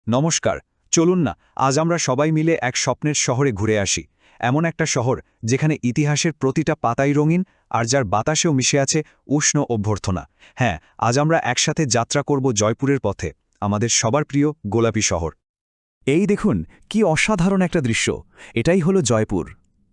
নমস্কার। চলুন না আজ আমরা সবাই মিলে এক স্বপ্নের শহরে ঘুরে আসি। এমন একটা শহর যেখানে ইতিহাসের প্রতিটা পাতাই রঙিন আর যার বাতাসেও মিশে আছে উষ্ণ অভ্যর্থনা। হ্যাঁ, আজ আমরা একসাথে যাত্রা করব জয়পুরের পথে, আমাদের সবার প্রিয় গোলাপী শহর। এই দেখুন কি অসাধারণ একটা দৃশ্য। এটাই হলো জয়পুর।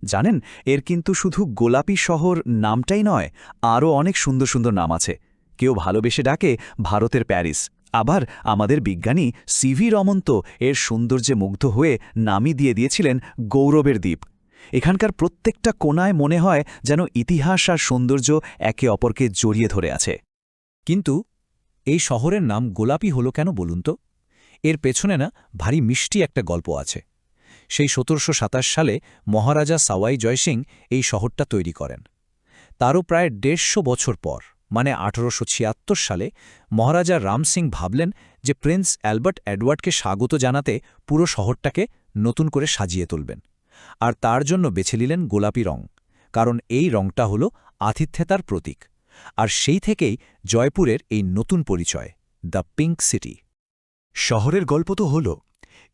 জানেন, এর কিন্তু শুধু গোলাপী শহর নামটাই নয়, আরও অনেক সুন্দর সুন্দর নাম আছে। কেউ ভালোবেসে ডাকে ভারতের প্যারিস, আবার আমাদের বিজ্ঞানী সিভি রমন তো এর সৌন্দর্যে মুগ্ধ হয়ে নামই দিয়ে দিয়েছিলেন গৌরবের দ্বীপ। এখানকার প্রত্যেকটা কোণায় মনে হয় যেন ইতিহাস আর সৌন্দর্য একে অপরকে জড়িয়ে ধরে আছে। কিন্তু এই শহরের নাম গোলাপী হলো কেন বলুন তো? এর পেছনে না ভারী মিষ্টি একটা গল্প আছে। সেই ১৭২৭ সালে মহারাজা সাওয়াই জয়সিং এই শহরটা তৈরি করেন। তারও প্রায় ১৫০ বছর পর, মানে ১৮৭৬ সালে মহারাজা রাম সিং ভাবলেন যে প্রিন্স অ্যালবার্ট এডওয়ার্ডকে স্বাগত জানাতে পুরো শহরটাকে নতুন করে সাজিয়ে তুলবেন। আর তার জন্য বেছে নিলেন গোলাপি রং, কারণ এই রংটা হল আতিথ্যতার প্রতীক। আর সেই থেকেই জয়পুরের এই নতুন পরিচয়, দ্য পিঙ্ক সিটি। শহরের গল্প তো হল,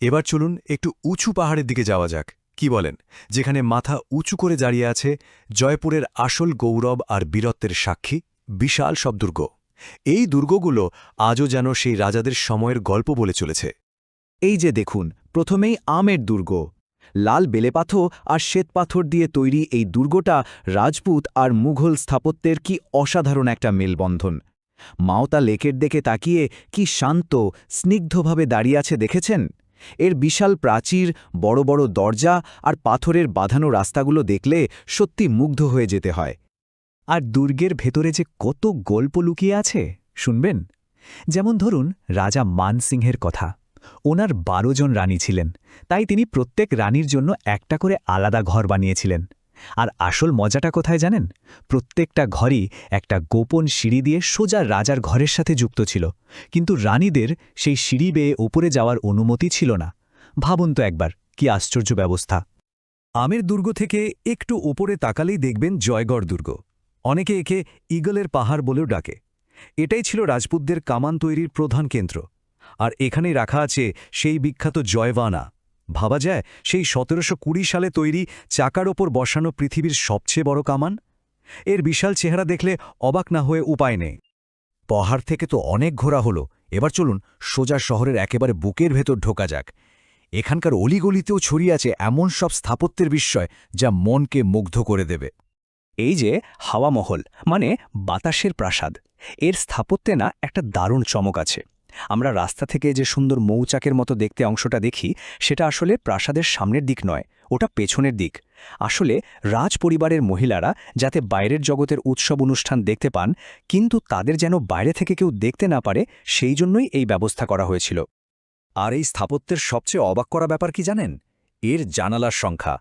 এবার চলুন একটু উঁচু পাহাড়ের দিকে যাওয়া যাক। কি বলেন, যেখানে মাথা উঁচু করে দাঁড়িয়ে আছে জয়পুরের আসল গৌরব আর বীরত্বের সাক্ষী বিশাল সব দুর্গ। এই দুর্গগুলো আজও যেন সেই রাজাদের সময়ের গল্প বলে চলেছে। এই যে দেখুন, প্রথমেই আমের দুর্গ। লাল বেলেপাথর আর শ্বেতপাথর দিয়ে তৈরি এই দুর্গটা রাজপুত আর মুঘল স্থাপত্যের কি অসাধারণ একটা মেলবন্ধন। মাওতা লেকের দিকে তাকিয়ে কি শান্ত, স্নিগ্ধভাবে দাঁড়িয়ে আছে দেখেছেন? এর বিশাল প্রাচীর, বড় বড় দরজা আর পাথরের বাঁধানো রাস্তাগুলো দেখলে সত্যি মুগ্ধ হয়ে যেতে হয়। আর দুর্গের ভেতরে যে কত গল্প লুকিয়ে আছে শুনবেন। যেমন ধরুন রাজা মানসিংহের কথা। ওনার ১২ জন রানী ছিলেন, তাই তিনি প্রত্যেক রানীর জন্য একটা করে আলাদা ঘর বানিয়েছিলেন। আর আসল মজাটা কোথায় জানেন? প্রত্যেকটা ঘরই একটা গোপন সিঁড়ি দিয়ে সোজা রাজার ঘরের সাথে যুক্ত ছিল, কিন্তু রানীদের সেই সিঁড়ি বেয়ে ওপরে যাওয়ার অনুমতি ছিল না। ভাবুন তো একবার, কি আশ্চর্য ব্যবস্থা। আমের দুর্গ থেকে একটু ওপরে তাকালেই দেখবেন জয়গড় দুর্গ। অনেকে একে ঈগলের পাহাড় বলেও ডাকে। এটাই ছিল রাজপুতদের কামান তৈরির প্রধান কেন্দ্র। আর এখানেই রাখা আছে সেই বিখ্যাত জয়বানা। ভাবা যায় সেই ১৭২০ সালে তৈরি চাকার ওপর বসানো পৃথিবীর সবচেয়ে বড় কামান। এর বিশাল চেহারা দেখলে অবাক না হয়ে উপায় নেই। পাহাড় থেকে তো অনেক ঘোরা হলো, এবার চলুন সোজা শহরের একেবারে বুকের ভেতর ঢোকা যাক। এখানকার অলিগলিতেও ছড়িয়ে আছে এমন সব স্থাপত্যের বিস্ময় যা মনকে মুগ্ধ করে দেবে। এই যে হাওয়া মহল, মানে বাতাসের প্রাসাদ, এর স্থাপত্যে না একটা দারুণ চমক আছে। আমরা রাস্তা থেকে যে সুন্দর মৌচাকের মতো দেখতে অংশটা দেখি, সেটা আসলে প্রাসাদের সামনের দিক নয়, ওটা পেছনের দিক। আসলে রাজ পরিবারের মহিলারা যাতে বাইরের জগতের উৎসব অনুষ্ঠান দেখতে পান, কিন্তু তাদের যেন বাইরে থেকে কেউ দেখতে না পারে, সেই জন্যই এই ব্যবস্থা করা হয়েছিল। আর এই স্থাপত্যের সবচেয়ে অবাক করা ব্যাপার কি জানেন? এর জানালার সংখ্যা।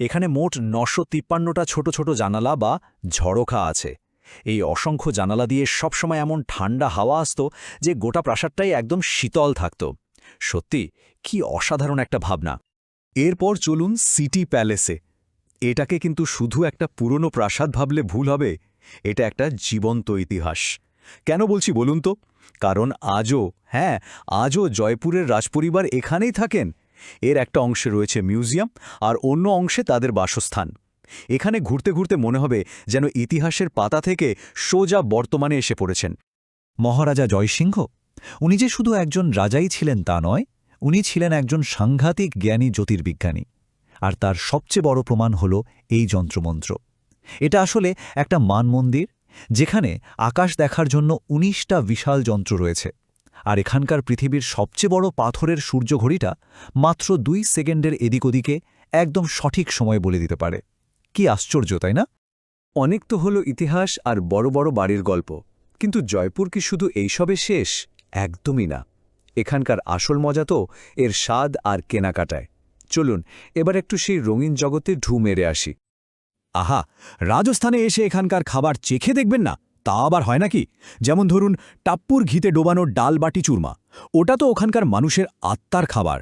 এখানে মোট ৯৫৩টা ছোট ছোট জানালা বা ঝড়োখা আছে। এই অসংখ্য জানালা দিয়ে সবসময় এমন ঠান্ডা হাওয়া আসত যে গোটা প্রাসাদটাই একদম শীতল থাকত। সত্যি কি অসাধারণ একটা ভাবনা। এরপর চলুন সিটি প্যালেসে। এটাকে কিন্তু শুধু একটা পুরনো প্রাসাদ ভাবলে ভুল হবে, এটা একটা জীবন্ত ইতিহাস। কেন বলছি বলুন তো? কারণ আজও জয়পুরের রাজপরিবার এখানেই থাকেন। এর একটা অংশে রয়েছে মিউজিয়াম, আর অন্য অংশে তাদের বাসস্থান। এখানে ঘুরতে ঘুরতে মনে হবে যেন ইতিহাসের পাতা থেকে সোজা বর্তমানে এসে পড়েছেন। মহারাজা জয়সিংহ, উনি যে শুধু একজন রাজাই ছিলেন তা নয়, উনি ছিলেন একজন সাংঘাতিক জ্ঞানী জ্যোতির্বিজ্ঞানী। আর তার সবচেয়ে বড় প্রমাণ হল এই যন্ত্রমন্ত্র। এটা আসলে একটা মানমন্দির, যেখানে আকাশ দেখার জন্য ১৯টা বিশাল যন্ত্র রয়েছে। আর এখানকার পৃথিবীর সবচেয়ে বড় পাথরের সূর্যঘড়িটা মাত্র ২ সেকেন্ডের এদিক ওদিকে একদম সঠিক সময় বলে দিতে পারে। কি আশ্চর্য, তাই না? অনেক তো হলো ইতিহাস আর বড় বড় বাড়ির গল্প, কিন্তু জয়পুর কি শুধু এইসবে শেষ? একদমই না। এখানকার আসল মজা তো এর স্বাদ আর কেনাকাটায়। চলুন এবার একটু সেই রঙিন জগতে ঢু মেরে আসি। আহা, রাজস্থানে এসে এখানকার খাবার চেখে দেখবেন না, তা আবার হয় নাকি? যেমন ধরুন টাপ্পুর ঘিতে ডোবানো ডাল বাটি চুরমা। ওটা তো ওখানকার মানুষের আত্মার খাবার।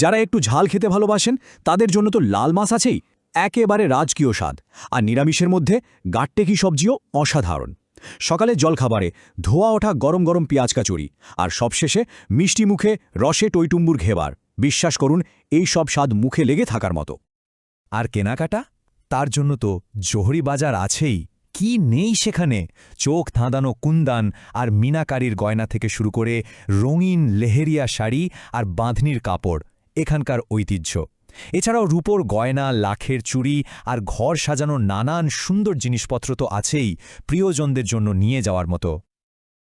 যারা একটু ঝাল খেতে ভালোবাসেন তাদের জন্য তো লাল মাছ আছেই, একেবারে রাজকীয় স্বাদ। আর নিরামিষের মধ্যে গাট্টেকি সবজিও অসাধারণ। সকালে জলখাবারে ধোয়া ওঠা গরম গরম পেঁয়াজ কাচুরি, আর সবশেষে মিষ্টি মুখে রসে টইটুম্বুর ঘেবার। বিশ্বাস করুন, এই সব স্বাদ মুখে লেগে থাকার মতো। আর কেনাকাটা? তার জন্য তো জোহরি বাজার আছেই। কি নেই সেখানে? চোখ ধাঁধানো কুন্দান আর মিনাকারির গয়না থেকে শুরু করে রঙিন লেহেরিয়া শাড়ি আর বাঁধনির কাপড় এখানকার ঐতিহ্য। এছাড়াও রূপোর গয়না, লাখের চুড়ি আর ঘর সাজানোর নানান সুন্দর জিনিসপত্র তো আছেই, প্রিয়জনদের জন্য নিয়ে যাওয়ার মতো।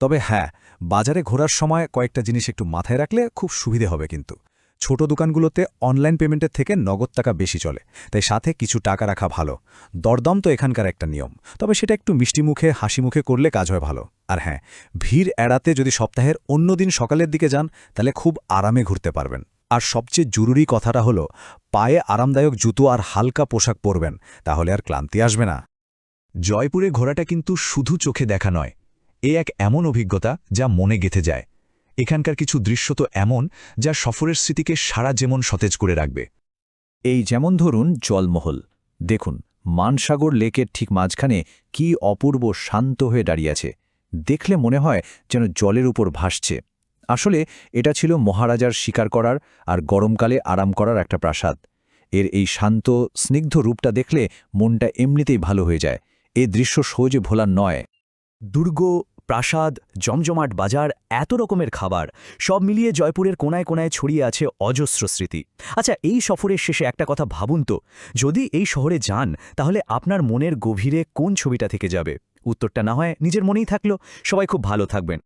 তবে হ্যাঁ, বাজারে ঘোরার সময় কয়েকটা জিনিস একটু মাথায় রাখলে খুব সুবিধে হবে কিন্তু। ছোট দোকানগুলোতে অনলাইন পেমেন্টের থেকে নগদ টাকা বেশি চলে, তাই সাথে কিছু টাকা রাখা ভালো। দরদাম তো এখানকার একটা নিয়ম, তবে সেটা একটু মিষ্টি মুখে হাসি মুখে করলে কাজ হয় ভালো। আর হ্যাঁ, ভিড় এড়াতে যদি সপ্তাহের অন্য দিন সকালের দিকে যান তাহলে খুব আরামে ঘুরতে পারবেন। আর সবচেয়ে জরুরি কথাটা হলো, পায়ে আরামদায়ক জুতো আর হালকা পোশাক পরবেন, তাহলে আর ক্লান্তি আসবে না। জয়পুরে ঘোরাটা কিন্তু শুধু চোখে দেখা নয়, এ এক এমন অভিজ্ঞতা যা মনে গেঁথে যায়। এখানকার কিছু দৃশ্য তো এমন যা সফরের স্মৃতিকে সারা যেমন সতেজ করে রাখবে। এই যেমন ধরুন জলমহল। দেখুন, মানসাগর লেকের ঠিক মাঝখানে কি অপূর্ব শান্ত হয়ে দাঁড়িয়ে আছে। দেখলে মনে হয় যেন জলের উপর ভাসছে। আসলে এটা ছিল মহারাজার শিকার করার আর গরমকালে আরাম করার একটা প্রাসাদ। এর এই শান্ত স্নিগ্ধ রূপটা দেখলে মনটা এমনিতেই ভালো হয়ে যায়। এই দৃশ্য সহজে ভোলার নয়। দুর্গ, প্রাসাদ, জমজমাট বাজার, এত রকমের খাবার, সব মিলিয়ে জয়পুরের কোনায় কোনায় ছড়িয়ে আছে অজস্র স্মৃতি। আচ্ছা, এই সফরের শেষে একটা কথা ভাবুন তো, যদি এই শহরে যান তাহলে আপনার মনের গভীরে কোন ছবিটা থেকে যাবে? উত্তরটা না হয় নিজের মনেই থাকলো। সবাই খুব ভালো থাকবেন।